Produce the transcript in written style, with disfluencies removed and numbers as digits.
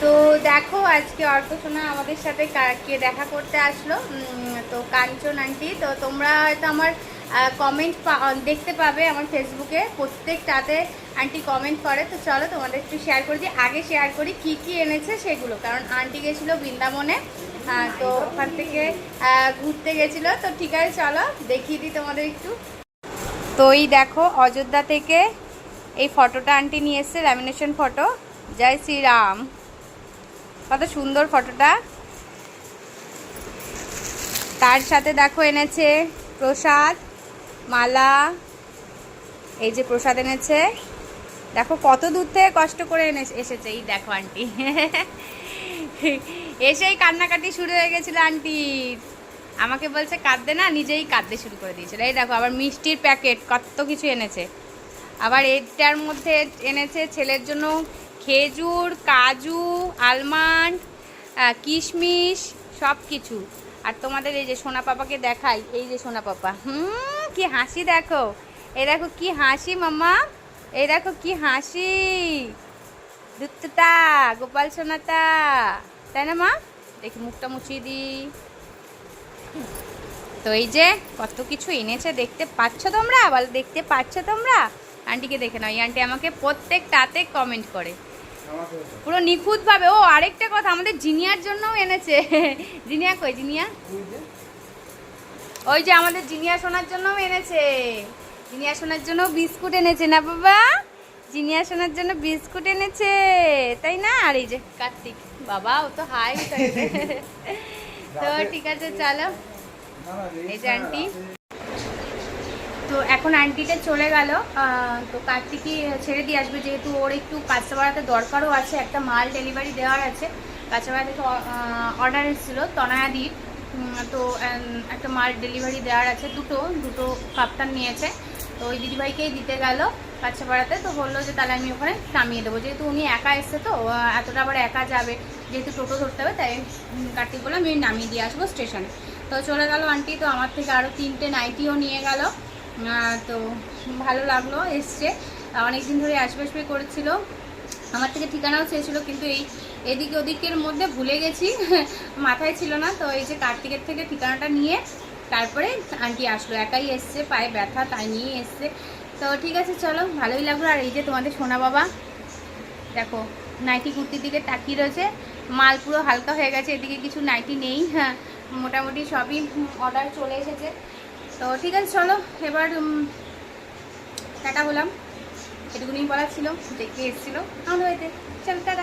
তো দেখো আজকে অর্কসোনা আমাদের সাথে কে দেখা করতে আসলো, তো কাঞ্চন আন্টি। তো তোমরা হয়তো আমার কমেন্ট দেখতে পাবে আমার ফেসবুকে, প্রত্যেকটাতে আন্টি কমেন্ট করে। তো চলো তোমাদের একটু শেয়ার করে দিই। আগে শেয়ার করি কি কি এনেছে সেগুলো, কারণ আন্টি গেছিলো বৃন্দাবনে, তো ওখান থেকে ঘুরতে গেছিলো। তো ঠিক আছে চলো দেখিয়ে দিই তোমাদের একটু। তো এই দেখো অযোধ্যা থেকে এই ফটোটা আন্টি নিয়ে এসছে, ল্যামিনেশন ফটো। জয় শ্রীরাম, কত সুন্দর ফটোটা। তার সাথে দেখো এনেছে প্রসাদ, মালা। এই যে প্রসাদ এনেছে, দেখো কত দূর থেকে কষ্ট করে এসেছে। এই দেখো আন্টি এসেই কান্নাকাটি শুরু হয়ে গেছিল আন্টির। আমাকে বলছে কাঁদতে না, নিজেই কাঁদতে শুরু করে দিয়েছিল। এই দেখো আবার মিষ্টির প্যাকেট কত কিছু এনেছে। আবার এটার মধ্যে এনেছে ছেলের জন্য খেজুর, কাজু, আলমন্ড, কিশমিশ, সব কিছু। আর তোমাদের এই যে সোনা পাপাকে দেখাই, এই যে সোনা পাপা, কি হাসি দেখো। এই দেখো কি হাসি মাম্মা, এই দেখো কি হাসি। দুত্তুটা গোপাল সোনাটা, তাই না মা? দেখি মুখটা মুছিয়ে দিই। তো এই যে কত কিছু এনেছে, দেখতে পাচ্ছ তোমরা? বল দেখতে পাচ্ছ তোমরা? আন্টিকে দেখে নাও, এই আন্টি আমাকে প্রত্যেকটাতে কমেন্ট করে পুরো নিখুঁতভাবে। ও আরেকটা কথা, আমাদের জিনিয়ার জন্যও এনেছে। জিনিয়া কই? জিনিয়া ওই যে আমাদের জিনিয়া সোনার জন্যও এনেছে। জিনিয়া সোনার জন্য বিস্কুট এনেছে না বাবা? জিনিয়া সোনার জন্য বিস্কুট এনেছে, তাই না? আর এই যে কার্তিক বাবা, ও তো হাই তো ঠিক আছে চলো। এই যে আন্টি, তো এখন আন্টিটা চলে গেল। তো কার্তিকই ছেড়ে দিয়ে আসবে, যেহেতু ওর একটু কাঁচাপাড়াতে দরকারও আছে, একটা মাল ডেলিভারি দেওয়ার আছে। কাঁচাপাড়া থেকে অর্ডার এসেছিলো তনয়াদির, তো একটা মাল ডেলিভারি দেওয়ার আছে। দুটো কাপ্তান নিয়েছে, তো ওই দিদিভাইকেই দিতে গেল কাঁচাপাড়াতে। তো বললো যে তাহলে আমি ওখানে নামিয়ে দেবো, যেহেতু উনি একা এসছে, তো এতটা আবার একা যাবে, যেহেতু টোটো ধরতে হবে, তাই কার্তিক বললাম আমি নামিয়ে দিয়ে আসবো স্টেশনে। তো চলে গেল আন্টি। তো আমার থেকে আরও 3টে নাইটিও নিয়ে গেল। তো ভালো লাগলো এসছে, অনেক দিন ধরে আসবে করেছিল, আমার থেকে ঠিকানাও চেয়েছিল, কিন্তু এই এদিকে ওদিকের মধ্যে ভুলে গেছি, মাথায় ছিল না। তো এই যে কার্তিকের থেকে ঠিকানাটা নিয়ে তারপরে আন্টি আসলো, একাই এসছে, পায়ে ব্যথা তাই নিয়ে এসছে। তো ঠিক আছে চলো, ভালোই লাগলো। আর এই যে তোমাদের সোনা বাবা দেখো নাইটি কুর্তির দিকে তাকিয়ে রয়েছে, মাল পুরো হালকা হয়ে গেছে, এদিকে কিছু নাইটি নেই। হ্যাঁ, মোটামুটি সবই অর্ডার চলে এসেছে। তো ঠিক আছে চলো, এবার টাটা হলাম। এটুকুনি বলার ছিল, দেখে এসেছিলো আমার হয়েছে। চলো টাটা।